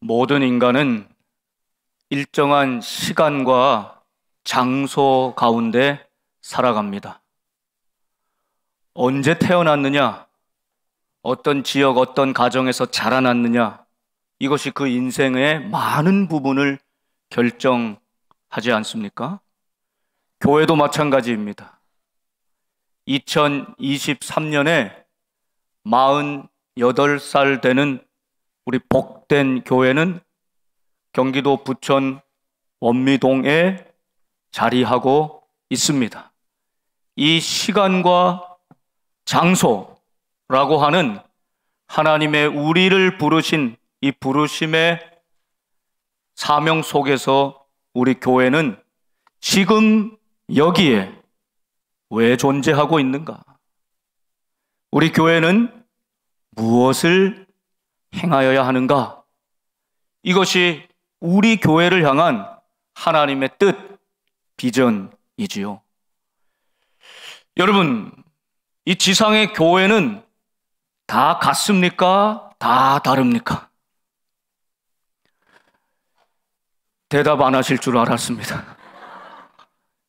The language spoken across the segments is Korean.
모든 인간은 일정한 시간과 장소 가운데 살아갑니다. 언제 태어났느냐, 어떤 지역, 어떤 가정에서 자라났느냐, 이것이 그 인생의 많은 부분을 결정하지 않습니까? 교회도 마찬가지입니다. 2023년에 48살 되는 우리 복된 교회는 경기도 부천 원미동에 자리하고 있습니다. 이 시간과 장소라고 하는 하나님의 우리를 부르신 이 부르심의 사명 속에서 우리 교회는 지금 여기에 왜 존재하고 있는가? 우리 교회는 무엇을 행하여야 하는가? 이것이 우리 교회를 향한 하나님의 뜻, 비전이지요. 여러분, 이 지상의 교회는 다 같습니까? 다 다릅니까? 대답 안 하실 줄 알았습니다.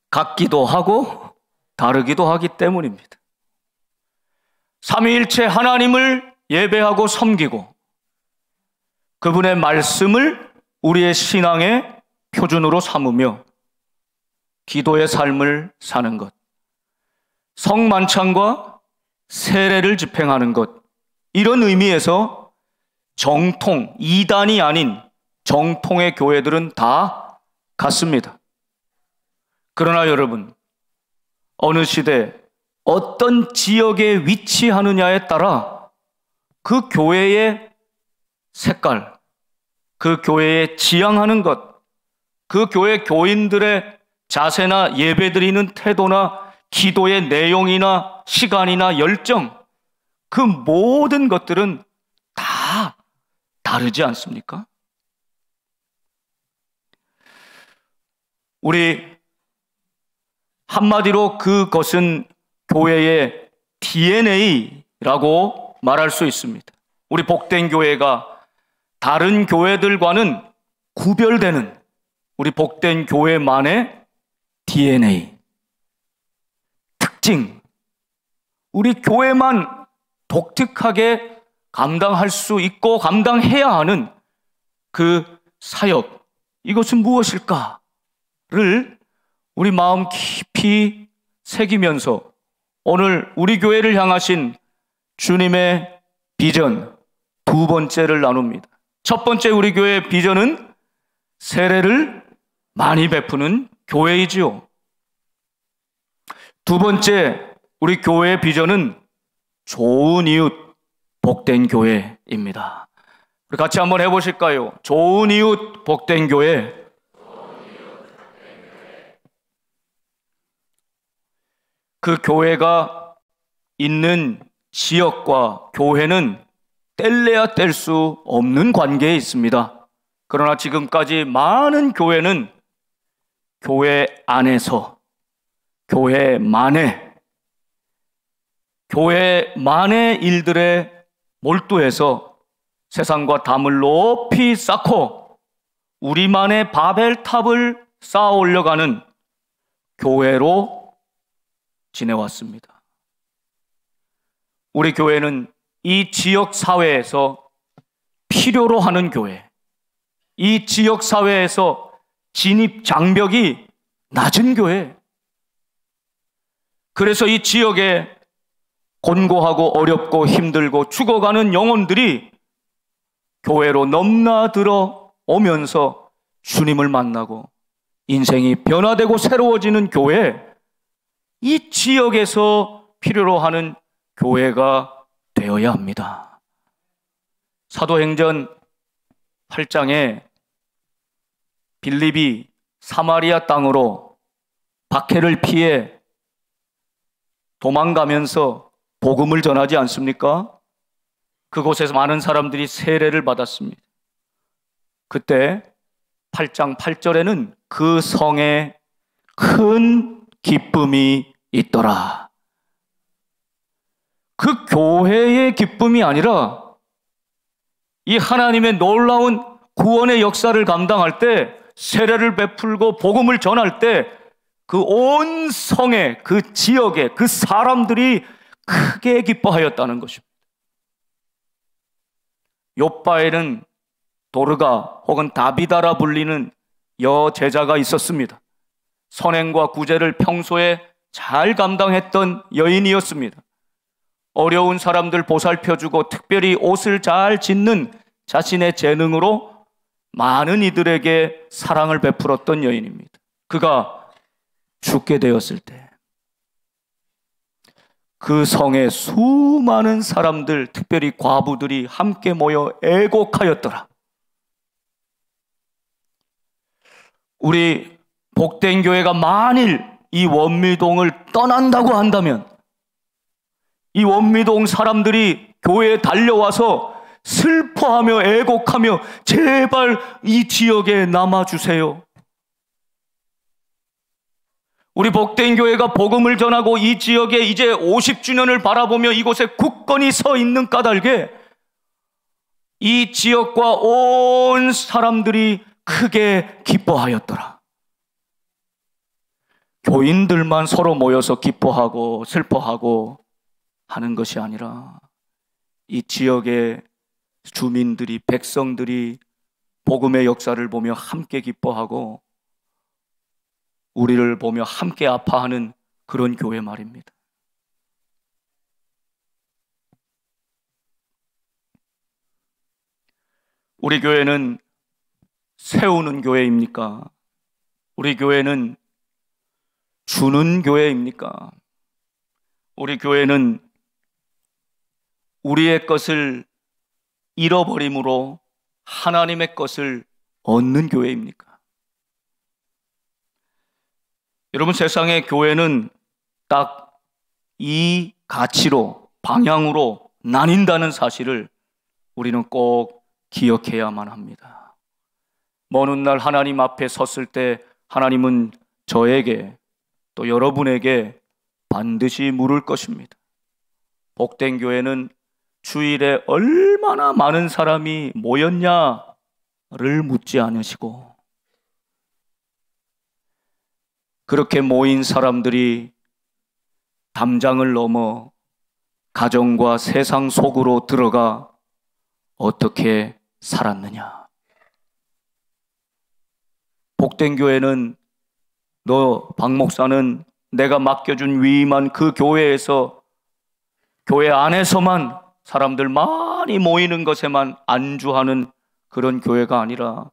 같기도 하고 다르기도 하기 때문입니다. 삼위일체 하나님을 예배하고 섬기고 그분의 말씀을 우리의 신앙의 표준으로 삼으며 기도의 삶을 사는 것, 성만찬과 세례를 집행하는 것, 이런 의미에서 정통, 이단이 아닌 정통의 교회들은 다 같습니다. 그러나 여러분, 어느 시대, 어떤 지역에 위치하느냐에 따라 그 교회의 색깔, 그 교회에 지향하는 것, 그 교회 교인들의 자세나 예배드리는 태도나 기도의 내용이나 시간이나 열정, 그 모든 것들은 다 다르지 않습니까? 우리 한마디로 그것은 교회의 DNA라고 말할 수 있습니다. 우리 복된 교회가 다른 교회들과는 구별되는 우리 복된 교회만의 DNA, 특징, 우리 교회만 독특하게 감당할 수 있고 감당해야 하는 그 사역, 이것은 무엇일까를 우리 마음 깊이 새기면서 오늘 우리 교회를 향하신 주님의 비전 두 번째를 나눕니다. 첫 번째 우리 교회의 비전은 세례를 많이 베푸는 교회이지요. 두 번째 우리 교회의 비전은 좋은 이웃 복된 교회입니다. 우리 같이 한번 해보실까요? 좋은 이웃 복된 교회. 그 교회가 있는 지역과 교회는 뗄래야 뗄 수 없는 관계에 있습니다. 그러나 지금까지 많은 교회는 교회 안에서, 교회만의 일들에 몰두해서 세상과 담을 높이 쌓고 우리만의 바벨탑을 쌓아 올려가는 교회로 지내왔습니다. 우리 교회는 이 지역 사회에서 필요로 하는 교회, 이 지역 사회에서 진입 장벽이 낮은 교회, 그래서 이 지역에 곤고하고 어렵고 힘들고 죽어가는 영혼들이 교회로 넘나들어 오면서 주님을 만나고 인생이 변화되고 새로워지는 교회, 이 지역에서 필요로 하는 교회가 되어야 합니다. 사도행전 8장에 빌립이 사마리아 땅으로 박해를 피해 도망가면서 복음을 전하지 않습니까? 그곳에서 많은 사람들이 세례를 받았습니다. 그때 8장 8절에는 그 성에 큰 기쁨이 있더라. 그 교회의 기쁨이 아니라 이 하나님의 놀라운 구원의 역사를 감당할 때, 세례를 베풀고 복음을 전할 때 그 온 성에, 그 지역에, 그 사람들이 크게 기뻐하였다는 것입니다. 욥바에는 도르가 혹은 다비다라 불리는 여제자가 있었습니다. 선행과 구제를 평소에 잘 감당했던 여인이었습니다. 어려운 사람들 보살펴주고 특별히 옷을 잘 짓는 자신의 재능으로 많은 이들에게 사랑을 베풀었던 여인입니다. 그가 죽게 되었을 때 그 성에 수많은 사람들, 특별히 과부들이 함께 모여 애곡하였더라. 우리 복된 교회가 만일 이 원미동을 떠난다고 한다면 이 원미동 사람들이 교회에 달려와서 슬퍼하며 애곡하며 제발 이 지역에 남아주세요. 우리 복된 교회가 복음을 전하고 이 지역에 이제 50주년을 바라보며 이곳에 굳건히 서 있는 까닭에 이 지역과 온 사람들이 크게 기뻐하였더라. 교인들만 서로 모여서 기뻐하고 슬퍼하고 하는 것이 아니라 이 지역의 주민들이, 백성들이 복음의 역사를 보며 함께 기뻐하고 우리를 보며 함께 아파하는 그런 교회 말입니다. 우리 교회는 세우는 교회입니까? 우리 교회는 주는 교회입니까? 우리 교회는 우리의 것을 잃어버림으로 하나님의 것을 얻는 교회입니까? 여러분, 세상의 교회는 딱 이 가치로, 방향으로 나뉜다는 사실을 우리는 꼭 기억해야만 합니다. 먼 훗날 하나님 앞에 섰을 때 하나님은 저에게 또 여러분에게 반드시 물을 것입니다. 복된 교회는 주일에 얼마나 많은 사람이 모였냐를 묻지 않으시고 그렇게 모인 사람들이 담장을 넘어 가정과 세상 속으로 들어가 어떻게 살았느냐. 복된 교회는 너 박 목사는 내가 맡겨준 위임한 그 교회에서 교회 안에서만 사람들 많이 모이는 것에만 안주하는 그런 교회가 아니라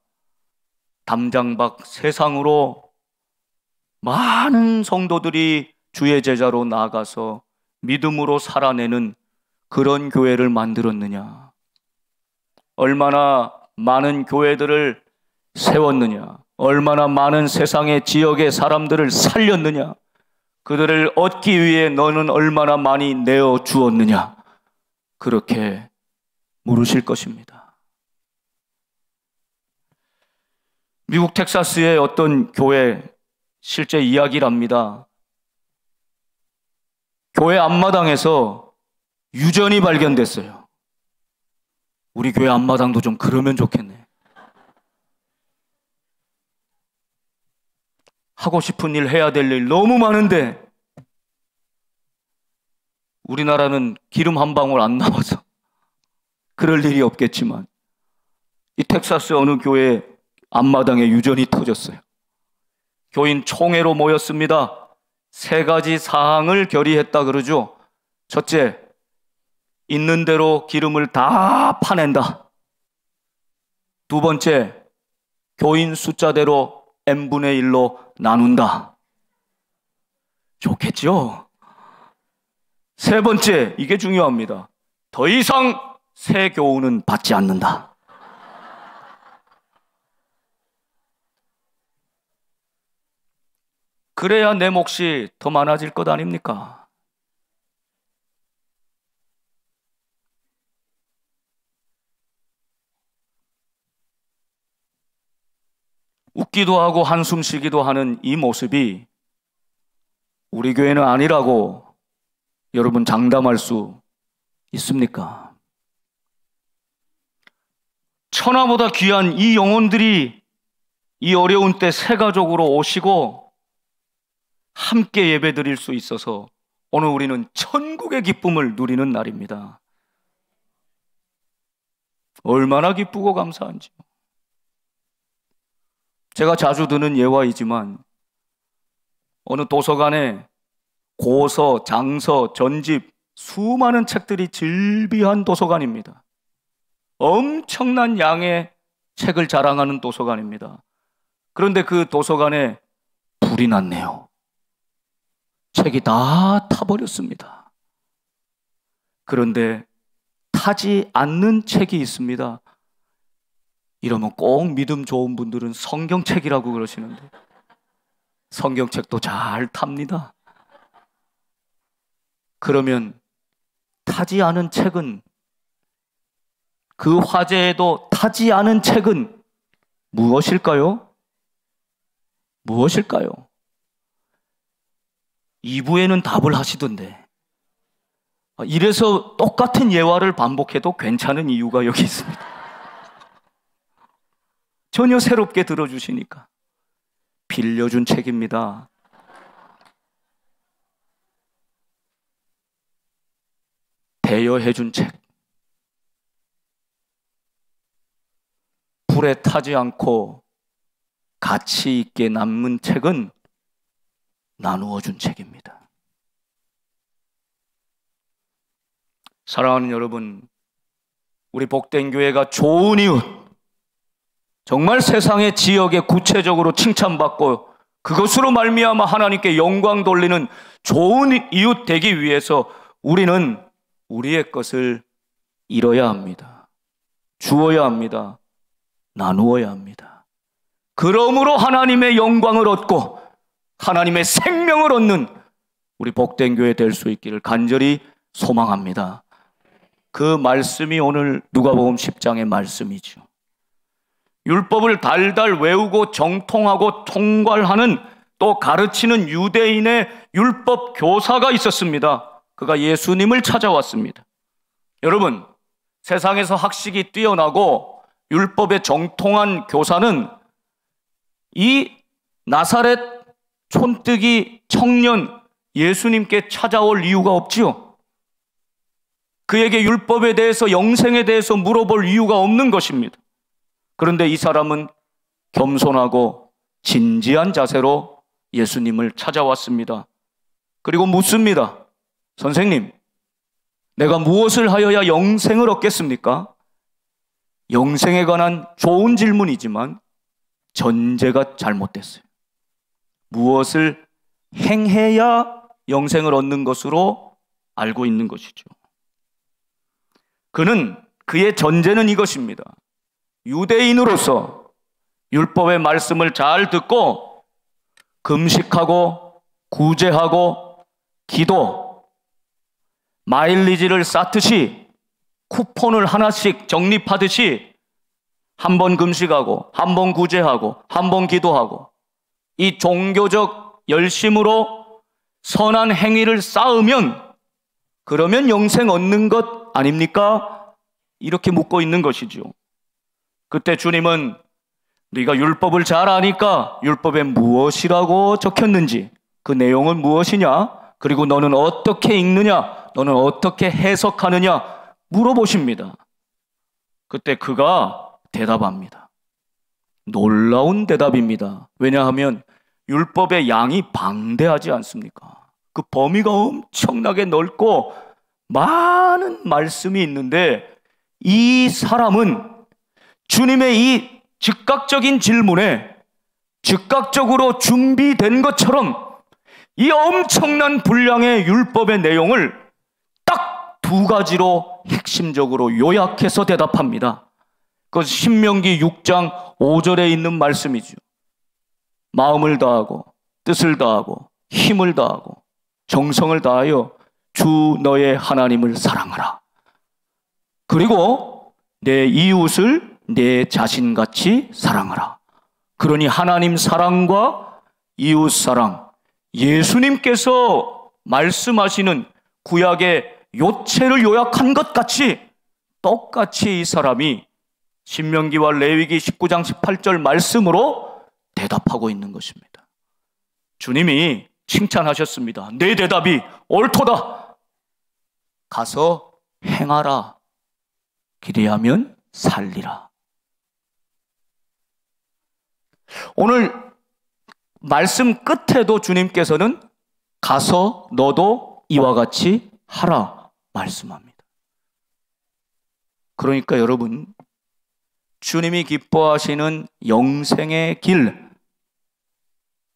담장 밖 세상으로 많은 성도들이 주의 제자로 나아가서 믿음으로 살아내는 그런 교회를 만들었느냐. 얼마나 많은 교회들을 세웠느냐. 얼마나 많은 세상의 지역의 사람들을 살렸느냐. 그들을 얻기 위해 너는 얼마나 많이 내어 주었느냐. 그렇게 물으실 것입니다. 미국 텍사스의 어떤 교회 실제 이야기랍니다. 교회 앞마당에서 유전이 발견됐어요. 우리 교회 앞마당도 좀 그러면 좋겠네. 하고 싶은 일, 해야 될 일 너무 많은데 우리나라는 기름 한 방울 안 남아서 그럴 일이 없겠지만 이 텍사스 어느 교회 앞마당에 유전이 터졌어요. 교인 총회로 모였습니다. 3가지 사항을 결의했다 그러죠. 첫째, 있는 대로 기름을 다 파낸다. 두 번째, 교인 숫자대로 n분의 1로 나눈다. 좋겠죠? 세 번째, 이게 중요합니다. 더 이상 새 교우는 받지 않는다. 그래야 내 몫이 더 많아질 것 아닙니까? 웃기도 하고 한숨 쉬기도 하는 이 모습이 우리 교회는 아니라고 여러분 장담할 수 있습니까? 천하보다 귀한 이 영혼들이 이 어려운 때 새 가족으로 오시고 함께 예배드릴 수 있어서 오늘 우리는 천국의 기쁨을 누리는 날입니다. 얼마나 기쁘고 감사한지요. 제가 자주 드는 예화이지만 어느 도서관에 고서, 장서, 전집 수많은 책들이 즐비한 도서관입니다. 엄청난 양의 책을 자랑하는 도서관입니다. 그런데 그 도서관에 불이 났네요. 책이 다 타버렸습니다. 그런데 타지 않는 책이 있습니다. 이러면 꼭 믿음 좋은 분들은 성경책이라고 그러시는데 성경책도 잘 탑니다. 그러면 타지 않은 책은, 그 화재에도 타지 않은 책은 무엇일까요? 무엇일까요? 2부에는 답을 하시던데 이래서 똑같은 예화를 반복해도 괜찮은 이유가 여기 있습니다. 전혀 새롭게 들어주시니까. 빌려준 책입니다. 대여해준 책. 불에 타지 않고 가치 있게 남은 책은 나누어준 책입니다. 사랑하는 여러분, 우리 복된 교회가 좋은 이웃, 정말 세상의 지역에 구체적으로 칭찬받고 그것으로 말미암아 하나님께 영광 돌리는 좋은 이웃 되기 위해서 우리는 우리의 것을 잃어야 합니다. 주어야 합니다. 나누어야 합니다. 그러므로 하나님의 영광을 얻고 하나님의 생명을 얻는 우리 복된 교회 될 수 있기를 간절히 소망합니다. 그 말씀이 오늘 누가복음 10장의 말씀이죠. 율법을 달달 외우고 정통하고 통괄하는, 또 가르치는 유대인의 율법 교사가 있었습니다. 그가 예수님을 찾아왔습니다. 여러분, 세상에서 학식이 뛰어나고 율법에 정통한 교사는 이 나사렛 촌뜨기 청년 예수님께 찾아올 이유가 없지요. 그에게 율법에 대해서, 영생에 대해서 물어볼 이유가 없는 것입니다. 그런데 이 사람은 겸손하고 진지한 자세로 예수님을 찾아왔습니다. 그리고 묻습니다. 선생님, 내가 무엇을 하여야 영생을 얻겠습니까? 영생에 관한 좋은 질문이지만 전제가 잘못됐어요. 무엇을 행해야 영생을 얻는 것으로 알고 있는 것이죠. 그의 전제는 이것입니다. 유대인으로서 율법의 말씀을 잘 듣고 금식하고 구제하고 기도, 마일리지를 쌓듯이 쿠폰을 하나씩 적립하듯이 한 번 금식하고 한 번 구제하고 한 번 기도하고 이 종교적 열심으로 선한 행위를 쌓으면 그러면 영생 얻는 것 아닙니까? 이렇게 묻고 있는 것이죠. 그때 주님은 네가 율법을 잘 아니까 율법에 무엇이라고 적혔는지, 그 내용은 무엇이냐, 그리고 너는 어떻게 읽느냐, 너는 어떻게 해석하느냐 물어보십니다. 그때 그가 대답합니다. 놀라운 대답입니다. 왜냐하면 율법의 양이 방대하지 않습니까? 그 범위가 엄청나게 넓고 많은 말씀이 있는데 이 사람은 주님의 이 즉각적인 질문에 즉각적으로 준비된 것처럼 이 엄청난 분량의 율법의 내용을 딱 두 가지로 핵심적으로 요약해서 대답합니다. 그것은 신명기 6장 5절에 있는 말씀이죠. 마음을 다하고 뜻을 다하고 힘을 다하고 정성을 다하여 주 너의 하나님을 사랑하라. 그리고 내 이웃을 내 자신같이 사랑하라. 그러니 하나님 사랑과 이웃 사랑, 예수님께서 말씀하시는 구약의 요체를 요약한 것 같이 똑같이 이 사람이 신명기와 레위기 19장 18절 말씀으로 대답하고 있는 것입니다. 주님이 칭찬하셨습니다. 내 대답이 옳도다. 가서 행하라. 그리하면 살리라. 오늘 말씀 끝에도 주님께서는 가서 너도 이와 같이 하라 말씀합니다. 그러니까 여러분, 주님이 기뻐하시는 영생의 길,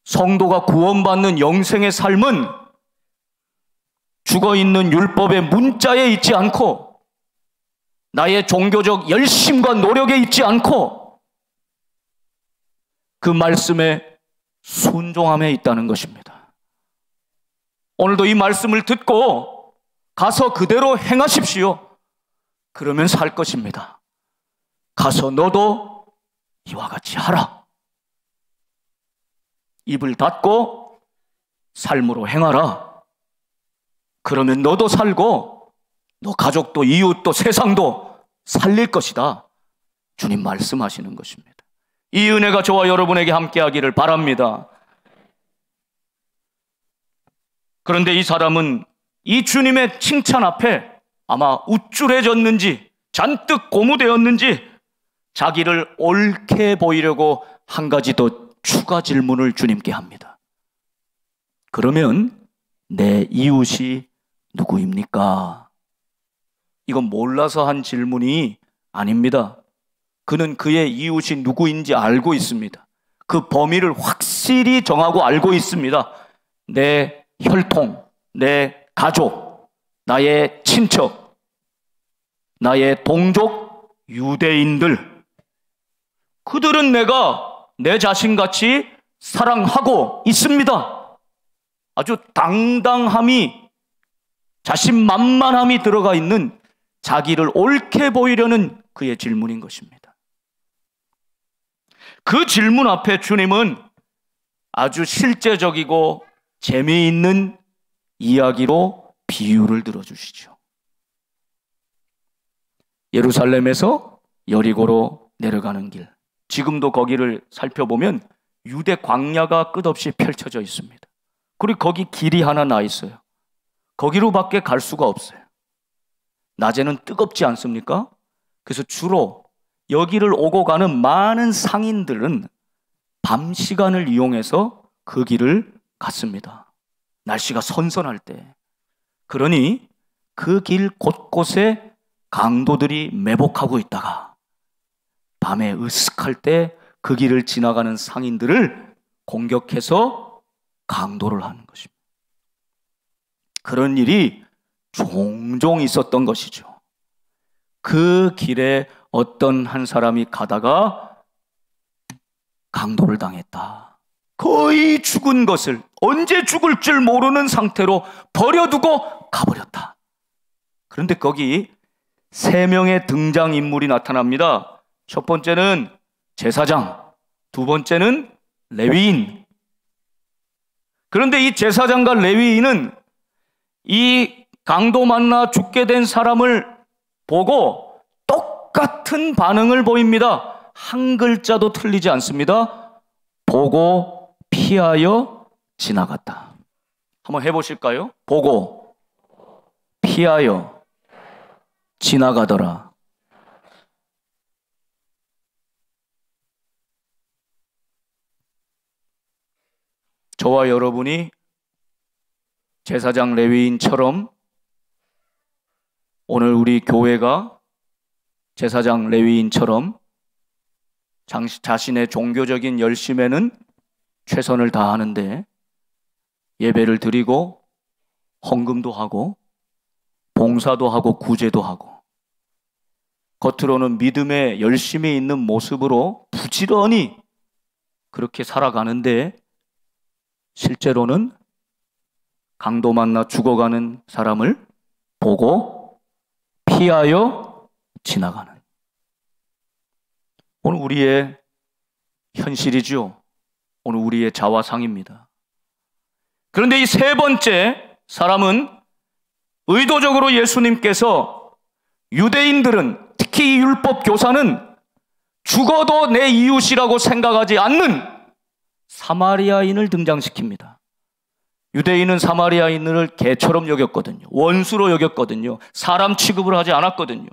성도가 구원받는 영생의 삶은 죽어있는 율법의 문자에 있지 않고 나의 종교적 열심과 노력에 있지 않고 그 말씀에 순종함에 있다는 것입니다. 오늘도 이 말씀을 듣고 가서 그대로 행하십시오. 그러면 살 것입니다. 가서 너도 이와 같이 하라. 입을 닫고 삶으로 행하라. 그러면 너도 살고 너 가족도 이웃도 세상도 살릴 것이다. 주님 말씀하시는 것입니다. 이 은혜가 저와 여러분에게 함께하기를 바랍니다. 그런데 이 사람은 이 주님의 칭찬 앞에 아마 우쭐해졌는지 잔뜩 고무되었는지 자기를 옳게 보이려고 한 가지 더 추가 질문을 주님께 합니다. 그러면 내 이웃이 누구입니까? 이건 몰라서 한 질문이 아닙니다. 그는 그의 이웃이 누구인지 알고 있습니다. 그 범위를 확실히 정하고 알고 있습니다. 내 혈통, 내 가족, 나의 친척, 나의 동족, 유대인들, 그들은 내가 내 자신같이 사랑하고 있습니다. 아주 당당함이, 자신만만함이 들어가 있는 자기를 옳게 보이려는 그의 질문인 것입니다. 그 질문 앞에 주님은 아주 실제적이고 재미있는 이야기로 비유를 들어주시죠. 예루살렘에서 여리고로 내려가는 길, 지금도 거기를 살펴보면 유대 광야가 끝없이 펼쳐져 있습니다. 그리고 거기 길이 하나 나 있어요. 거기로밖에 갈 수가 없어요. 낮에는 뜨겁지 않습니까? 그래서 주로 여기를 오고 가는 많은 상인들은 밤 시간을 이용해서 그 길을 갔습니다. 날씨가 선선할 때. 그러니 그 길 곳곳에 강도들이 매복하고 있다가 밤에 으슥할 때 그 길을 지나가는 상인들을 공격해서 강도를 하는 것입니다. 그런 일이 종종 있었던 것이죠. 그 길에 어떤 한 사람이 가다가 강도를 당했다. 거의 죽은 것을 언제 죽을 줄 모르는 상태로 버려두고 가버렸다. 그런데 거기 3명의 등장인물이 나타납니다. 첫 번째는 제사장, 두 번째는 레위인. 그런데 이 제사장과 레위인은 이 강도 만나 죽게 된 사람을 보고 똑같은 반응을 보입니다. 한 글자도 틀리지 않습니다. 보고 피하여 지나갔다. 한번 해보실까요? 보고 피하여 지나가더라. 저와 여러분이 제사장 레위인처럼 오늘 우리 교회가 제사장 레위인처럼 자신의 종교적인 열심에는 최선을 다하는데 예배를 드리고 헌금도 하고 봉사도 하고 구제도 하고 겉으로는 믿음에 열심히 있는 모습으로 부지런히 그렇게 살아가는데 실제로는 강도 만나 죽어가는 사람을 보고 피하여 지나가는, 오늘 우리의 현실이죠. 오늘 우리의 자화상입니다. 그런데 이 세 번째 사람은 의도적으로 예수님께서 유대인들은, 특히 이 율법 교사는 죽어도 내 이웃이라고 생각하지 않는 사마리아인을 등장시킵니다. 유대인은 사마리아인을 개처럼 여겼거든요. 원수로 여겼거든요. 사람 취급을 하지 않았거든요.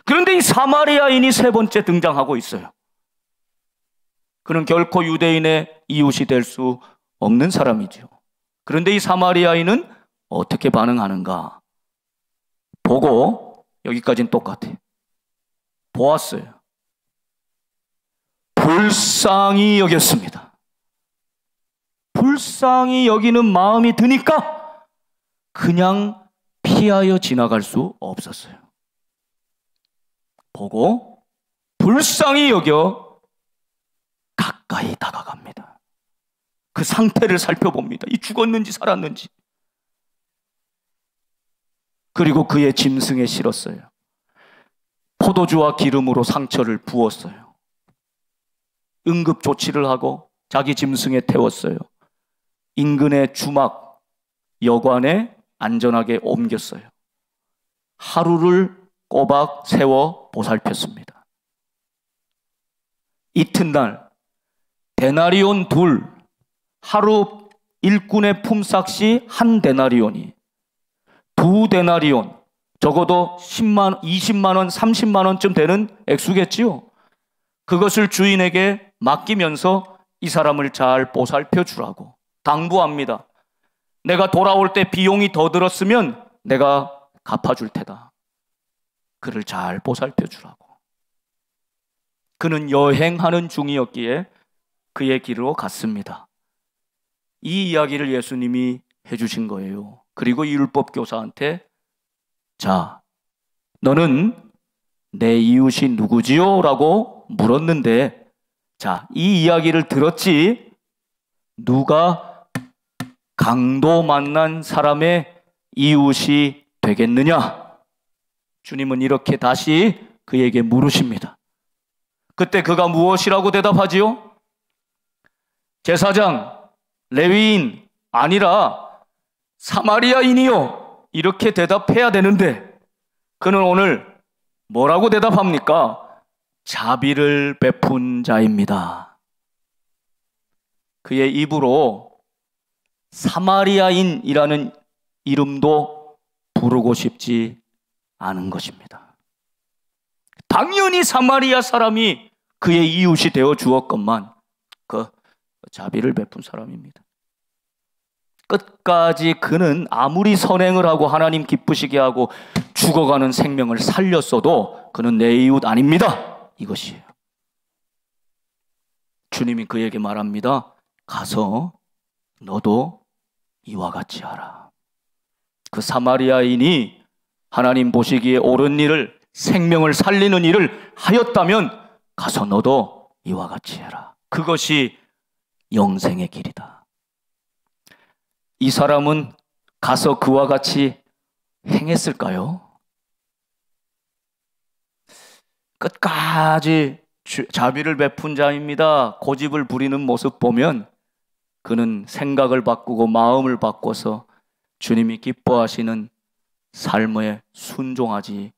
그런데 이 사마리아인이 세 번째 등장하고 있어요. 그는 결코 유대인의 이웃이 될 수 없는 사람이죠. 그런데 이 사마리아인은 어떻게 반응하는가? 보고, 여기까지는 똑같아. 보았어요. 불쌍히 여겼습니다. 불쌍히 여기는 마음이 드니까 그냥 피하여 지나갈 수 없었어요. 보고 불쌍히 여겨 가까이 다가갑니다. 그 상태를 살펴봅니다. 이 죽었는지 살았는지. 그리고 그의 짐승에 실었어요. 포도주와 기름으로 상처를 부었어요. 응급 조치를 하고 자기 짐승에 태웠어요. 인근의 주막 여관에 안전하게 옮겼어요. 하루를 꼬박 세워 보살폈습니다. 이튿날 데나리온 둘, 하루 일꾼의 품삯이 한 데나리온이, 두 데나리온, 적어도 10만, 20만 원, 30만 원쯤 되는 액수겠지요. 그것을 주인에게 맡기면서 이 사람을 잘 보살펴 주라고 당부합니다. 내가 돌아올 때 비용이 더 들었으면 내가 갚아줄 테다. 그를 잘 보살펴 주라고. 그는 여행하는 중이었기에 그의 길로 갔습니다. 이 이야기를 예수님이 해주신 거예요. 그리고 이 율법 교사한테, 자, 너는 내 이웃이 누구지요? 라고 물었는데, 자, 이 이야기를 들었지? 누가 강도 만난 사람의 이웃이 되겠느냐? 주님은 이렇게 다시 그에게 물으십니다. 그때 그가 무엇이라고 대답하지요? 제사장, 레위인 아니라 사마리아인이요. 이렇게 대답해야 되는데 그는 오늘 뭐라고 대답합니까? 자비를 베푼 자입니다. 그의 입으로 사마리아인이라는 이름도 부르고 싶지 않은 것입니다. 당연히 사마리아 사람이 그의 이웃이 되어 주었건만 그 자비를 베푼 사람입니다. 끝까지 그는 아무리 선행을 하고 하나님 기쁘시게 하고 죽어가는 생명을 살렸어도 그는 내 이웃 아닙니다. 이것이에요. 주님이 그에게 말합니다. 가서 너도 이와 같이 하라. 그 사마리아인이 하나님 보시기에 옳은 일을, 생명을 살리는 일을 하였다면 가서 너도 이와 같이 해라. 그것이 영생의 길이다. 이 사람은 가서 그와 같이 행했을까요? 끝까지 자비를 베푼 자입니다. 고집을 부리는 모습 보면 그는 생각을 바꾸고 마음을 바꿔서 주님이 기뻐하시는 삶에 순종하지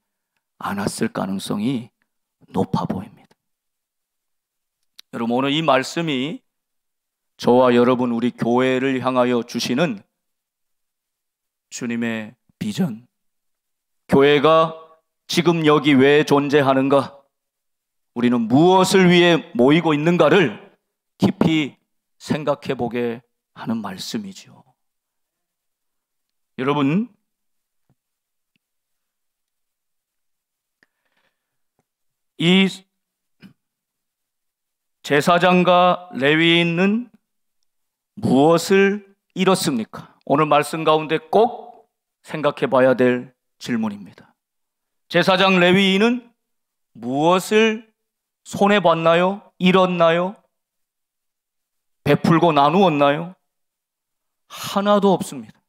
않았을 가능성이 높아 보입니다. 여러분, 오늘 이 말씀이 저와 여러분 우리 교회를 향하여 주시는 주님의 비전, 교회가 지금 여기 왜 존재하는가, 우리는 무엇을 위해 모이고 있는가를 깊이 생각해 보게 하는 말씀이죠. 여러분, 이 제사장과 레위인은 무엇을 잃었습니까? 오늘 말씀 가운데 꼭 생각해 봐야 될 질문입니다. 제사장 레위인은 무엇을 손해봤나요? 잃었나요? 베풀고 나누었나요? 하나도 없습니다.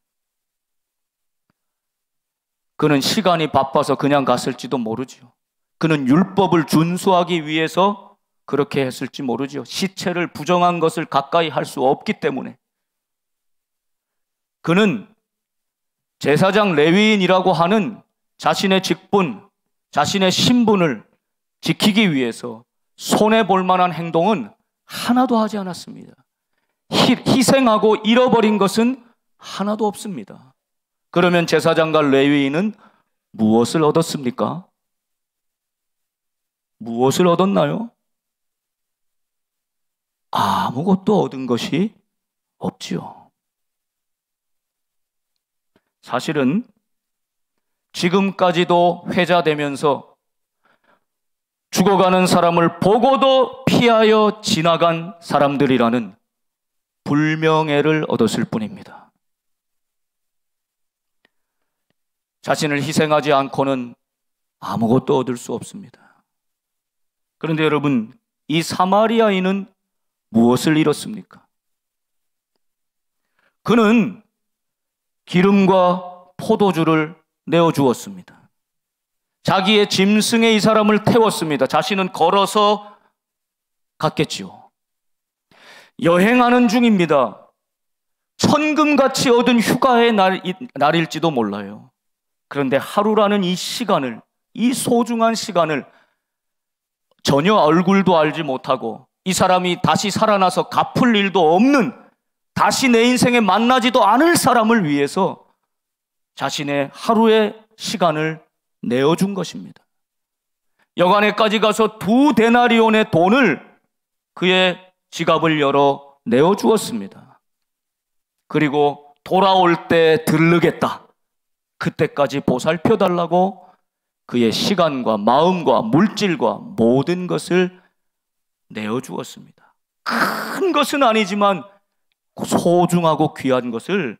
그는 시간이 바빠서 그냥 갔을지도 모르죠. 그는 율법을 준수하기 위해서 그렇게 했을지 모르죠. 시체를 부정한 것을 가까이 할 수 없기 때문에. 그는 제사장 레위인이라고 하는 자신의 직분, 자신의 신분을 지키기 위해서 손해볼 만한 행동은 하나도 하지 않았습니다. 희생하고 잃어버린 것은 하나도 없습니다. 그러면 제사장과 레위인은 무엇을 얻었습니까? 무엇을 얻었나요? 아무것도 얻은 것이 없지요. 사실은 지금까지도 회자되면서 죽어가는 사람을 보고도 피하여 지나간 사람들이라는 불명예를 얻었을 뿐입니다. 자신을 희생하지 않고는 아무것도 얻을 수 없습니다. 그런데 여러분, 이 사마리아인은 무엇을 잃었습니까? 그는 기름과 포도주를 내어주었습니다. 자기의 짐승에 이 사람을 태웠습니다. 자신은 걸어서 갔겠지요. 여행하는 중입니다. 천금같이 얻은 휴가의 날일지도 몰라요. 그런데 하루라는 이 시간을, 이 소중한 시간을 전혀 얼굴도 알지 못하고 이 사람이 다시 살아나서 갚을 일도 없는, 다시 내 인생에 만나지도 않을 사람을 위해서 자신의 하루의 시간을 내어준 것입니다. 여관에까지 가서 2데나리온의 돈을 그의 지갑을 열어 내어주었습니다. 그리고 돌아올 때 들르겠다, 그때까지 보살펴달라고 그의 시간과 마음과 물질과 모든 것을 내어주었습니다. 큰 것은 아니지만 소중하고 귀한 것을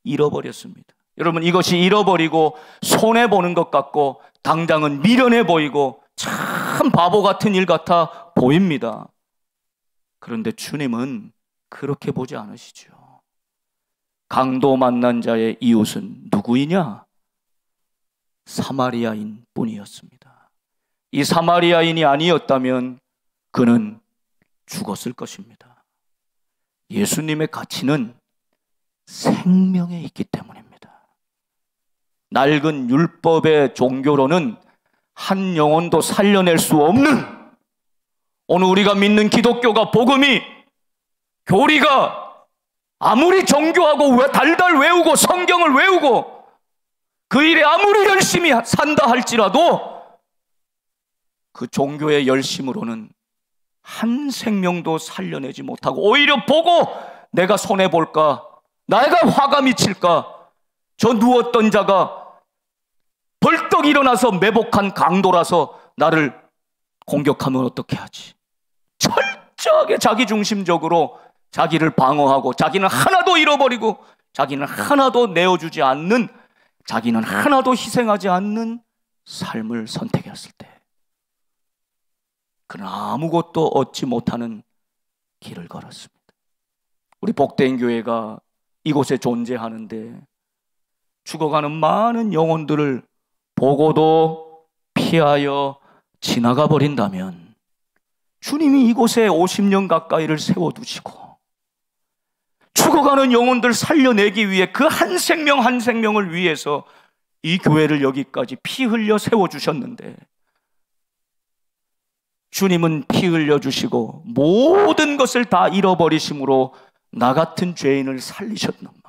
잃어버렸습니다. 여러분, 이것이 잃어버리고 손해보는 것 같고 당장은 미련해 보이고 참 바보 같은 일 같아 보입니다. 그런데 주님은 그렇게 보지 않으시죠. 강도 만난 자의 이웃은 누구이냐? 사마리아인 뿐이었습니다. 이 사마리아인이 아니었다면 그는 죽었을 것입니다. 예수님의 가치는 생명에 있기 때문입니다. 낡은 율법의 종교로는 한 영혼도 살려낼 수 없는, 오늘 우리가 믿는 기독교가, 복음이, 교리가 아무리 정교하고 달달 외우고 성경을 외우고 그 일에 아무리 열심히 산다 할지라도 그 종교의 열심으로는 한 생명도 살려내지 못하고 오히려 보고 내가 손해볼까, 내가 화가 미칠까, 저 누웠던 자가 벌떡 일어나서 매복한 강도라서 나를 공격하면 어떻게 하지? 철저하게 자기중심적으로 자기를 방어하고 자기는 하나도 잃어버리고 자기는 하나도 내어주지 않는, 자기는 하나도 희생하지 않는 삶을 선택했을 때 그는 아무것도 얻지 못하는 길을 걸었습니다. 우리 복된 교회가 이곳에 존재하는데 죽어가는 많은 영혼들을 보고도 피하여 지나가 버린다면 주님이 이곳에 50년 가까이를 세워두시고 죽어가는 영혼들 살려내기 위해 그 한 생명 한 생명을 위해서 이 교회를 여기까지 피 흘려 세워주셨는데, 주님은 피 흘려주시고 모든 것을 다 잃어버리심으로 나 같은 죄인을 살리셨는만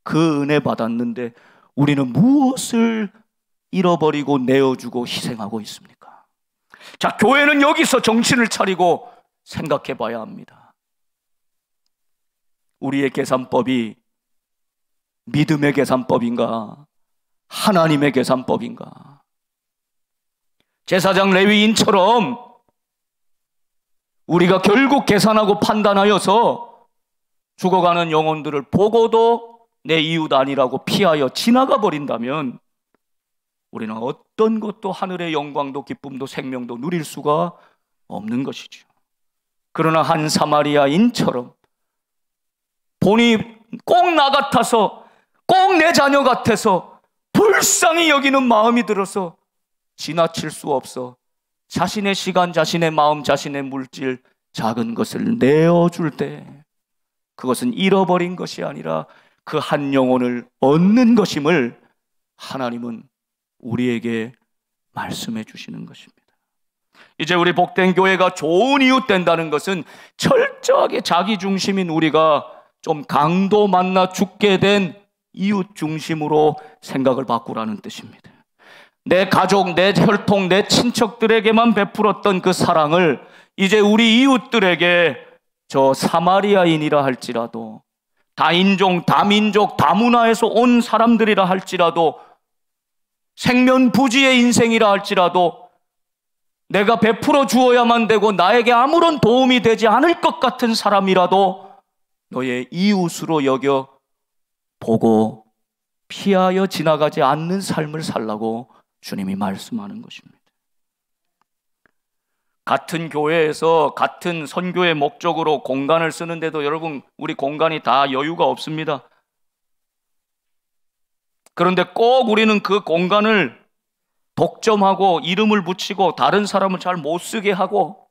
그 은혜 받았는데 우리는 무엇을 잃어버리고 내어주고 희생하고 있습니까? 자, 교회는 여기서 정신을 차리고 생각해 봐야 합니다. 우리의 계산법이 믿음의 계산법인가? 하나님의 계산법인가? 제사장 레위인처럼 우리가 결국 계산하고 판단하여서 죽어가는 영혼들을 보고도 내 이웃 아니라고 피하여 지나가 버린다면 우리는 어떤 것도 하늘의 영광도 기쁨도 생명도 누릴 수가 없는 것이죠. 그러나 한 사마리아인처럼 본이 꼭 나 같아서, 꼭 내 자녀 같아서 불쌍히 여기는 마음이 들어서 지나칠 수 없어 자신의 시간, 자신의 마음, 자신의 물질, 작은 것을 내어줄 때 그것은 잃어버린 것이 아니라 그 한 영혼을 얻는 것임을 하나님은 우리에게 말씀해 주시는 것입니다. 이제 우리 복된 교회가 좋은 이웃 된다는 것은 철저하게 자기 중심인 우리가 좀 강도 만나 죽게 된 이웃 중심으로 생각을 바꾸라는 뜻입니다. 내 가족, 내 혈통, 내 친척들에게만 베풀었던 그 사랑을 이제 우리 이웃들에게 저 사마리아인이라 할지라도 다인종, 다민족, 다문화에서 온 사람들이라 할지라도 생면부지의 인생이라 할지라도 내가 베풀어 주어야만 되고 나에게 아무런 도움이 되지 않을 것 같은 사람이라도 너의 이웃으로 여겨 보고 피하여 지나가지 않는 삶을 살라고 주님이 말씀하는 것입니다. 같은 교회에서 같은 선교의 목적으로 공간을 쓰는데도 여러분, 우리 공간이 다 여유가 없습니다. 그런데 꼭 우리는 그 공간을 독점하고 이름을 붙이고 다른 사람을 잘 못 쓰게 하고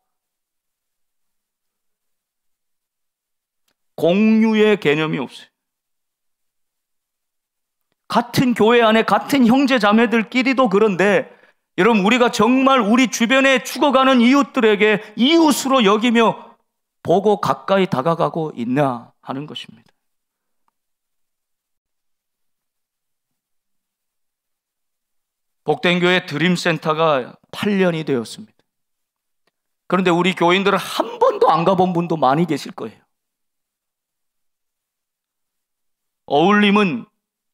공유의 개념이 없어요. 같은 교회 안에 같은 형제 자매들끼리도 그런데 여러분, 우리가 정말 우리 주변에 죽어가는 이웃들에게 이웃으로 여기며 보고 가까이 다가가고 있나 하는 것입니다. 복된교회 드림센터가 8년이 되었습니다. 그런데 우리 교인들은 한 번도 안 가본 분도 많이 계실 거예요. 어울림은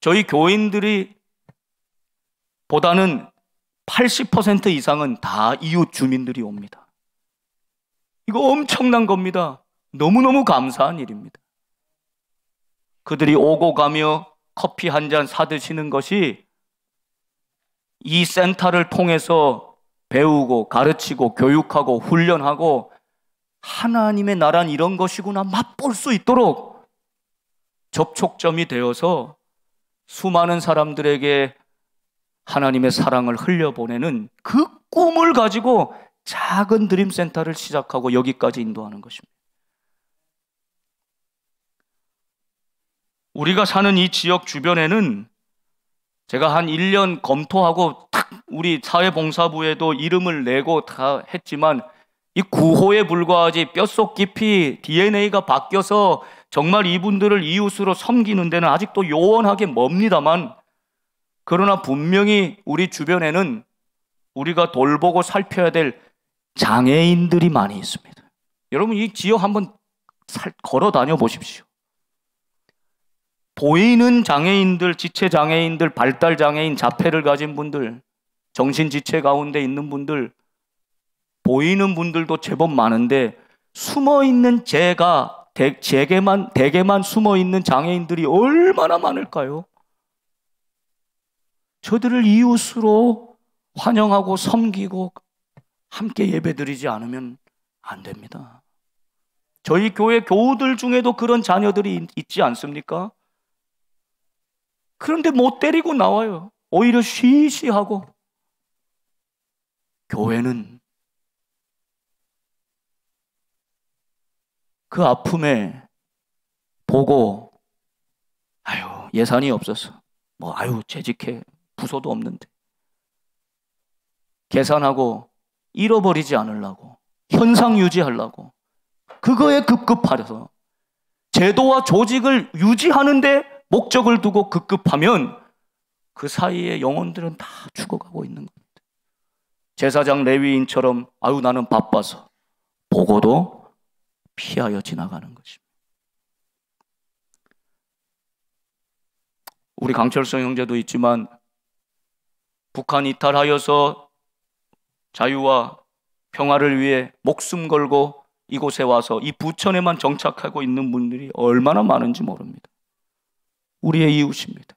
저희 교인들이 보다는 80% 이상은 다 이웃 주민들이 옵니다. 이거 엄청난 겁니다. 너무너무 감사한 일입니다. 그들이 오고 가며 커피 한 잔 사드시는 것이 이 센터를 통해서 배우고 가르치고 교육하고 훈련하고 하나님의 나라는 이런 것이구나 맛볼 수 있도록 접촉점이 되어서 수많은 사람들에게 하나님의 사랑을 흘려보내는 그 꿈을 가지고 작은 드림센터를 시작하고 여기까지 인도하는 것입니다. 우리가 사는 이 지역 주변에는 제가 한 1년 검토하고 탁 우리 사회봉사부에도 이름을 내고 다 했지만 이 구호에 불과하지 뼛속 깊이 DNA가 바뀌어서 정말 이분들을 이웃으로 섬기는 데는 아직도 요원하게 멉니다만, 그러나 분명히 우리 주변에는 우리가 돌보고 살펴야 될 장애인들이 많이 있습니다. 여러분, 이 지역 한번 걸어 다녀 보십시오. 보이는 장애인들, 지체장애인들, 발달장애인, 자폐를 가진 분들, 정신지체 가운데 있는 분들, 보이는 분들도 제법 많은데 숨어있는 대개만 숨어있는 장애인들이 얼마나 많을까요? 저들을 이웃으로 환영하고 섬기고 함께 예배드리지 않으면 안 됩니다. 저희 교회 교우들 중에도 그런 자녀들이 있지 않습니까? 그런데 못 데리고 나와요. 오히려 쉬쉬하고. 교회는 그 아픔에 보고 예산이 없어서 재직해 부서도 없는데 계산하고 잃어버리지 않으려고, 현상 유지하려고 그거에 급급하려서 제도와 조직을 유지하는데 목적을 두고 급급하면 그 사이에 영혼들은 다 죽어가고 있는 겁니다. 제사장 레위인처럼 나는 바빠서 보고도 피하여 지나가는 것입니다. 우리 강철성 형제도 있지만 북한 이탈하여서 자유와 평화를 위해 목숨 걸고 이곳에 와서 이 부천에만 정착하고 있는 분들이 얼마나 많은지 모릅니다. 우리의 이웃입니다.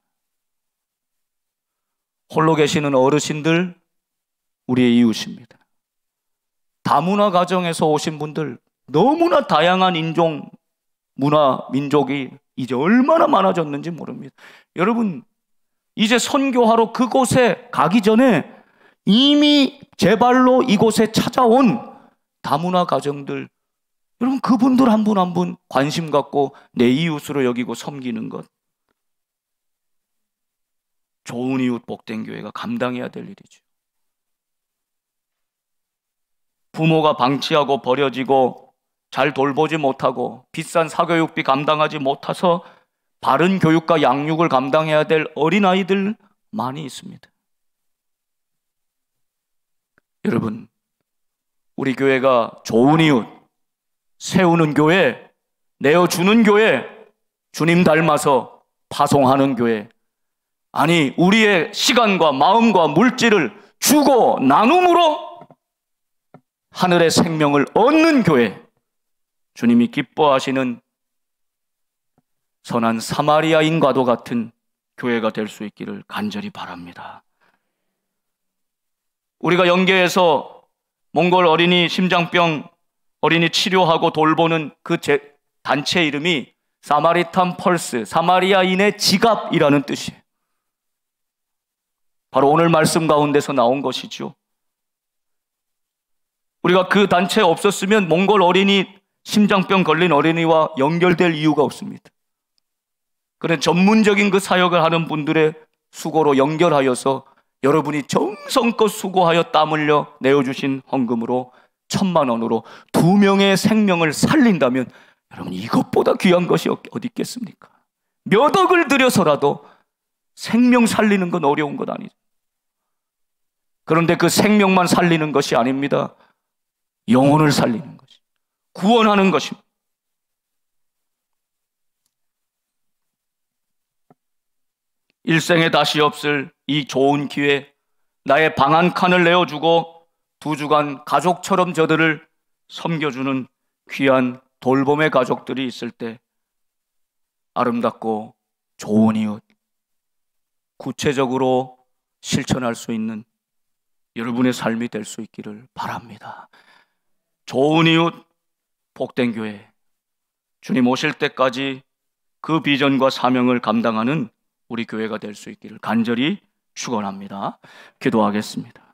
홀로 계시는 어르신들 우리의 이웃입니다. 다문화 가정에서 오신 분들, 너무나 다양한 인종, 문화, 민족이 이제 얼마나 많아졌는지 모릅니다. 여러분, 이제 선교하러 그곳에 가기 전에 이미 제 발로 이곳에 찾아온 다문화 가정들, 여러분 그분들 한 분 한 분 관심 갖고 내 이웃으로 여기고 섬기는 것, 좋은 이웃 복된 교회가 감당해야 될 일이죠. 부모가 방치하고 버려지고 잘 돌보지 못하고 비싼 사교육비 감당하지 못해서 바른 교육과 양육을 감당해야 될 어린아이들 많이 있습니다. 여러분, 우리 교회가 좋은 이웃, 세우는 교회, 내어주는 교회, 주님 닮아서 파송하는 교회, 아니 우리의 시간과 마음과 물질을 주고 나눔으로 하늘의 생명을 얻는 교회, 주님이 기뻐하시는 선한 사마리아인과도 같은 교회가 될 수 있기를 간절히 바랍니다. 우리가 영계에서 몽골 어린이 심장병 어린이 치료하고 돌보는 그 단체 이름이 사마리탄 펄스, 사마리아인의 지갑이라는 뜻이에요. 바로 오늘 말씀 가운데서 나온 것이죠. 우리가 그 단체 없었으면 몽골 어린이 심장병 걸린 어린이와 연결될 이유가 없습니다. 그런 전문적인 그 사역을 하는 분들의 수고로 연결하여서 여러분이 정성껏 수고하여 땀 흘려 내어주신 헌금으로 1,000만 원으로 2명의 생명을 살린다면 여러분, 이것보다 귀한 것이 어디 있겠습니까? 몇 억을 들여서라도 생명 살리는 건 어려운 것 아니죠. 그런데 그 생명만 살리는 것이 아닙니다. 영혼을 살리는 것이, 구원하는 것입니다. 일생에 다시 없을 이 좋은 기회, 나의 방 한 칸을 내어주고 2주간 가족처럼 저들을 섬겨주는 귀한 돌봄의 가족들이 있을 때 아름답고 좋은 이웃, 구체적으로 실천할 수 있는 여러분의 삶이 될 수 있기를 바랍니다. 좋은 이웃, 복된 교회, 주님 오실 때까지 그 비전과 사명을 감당하는 우리 교회가 될 수 있기를 간절히 축원합니다. 기도하겠습니다.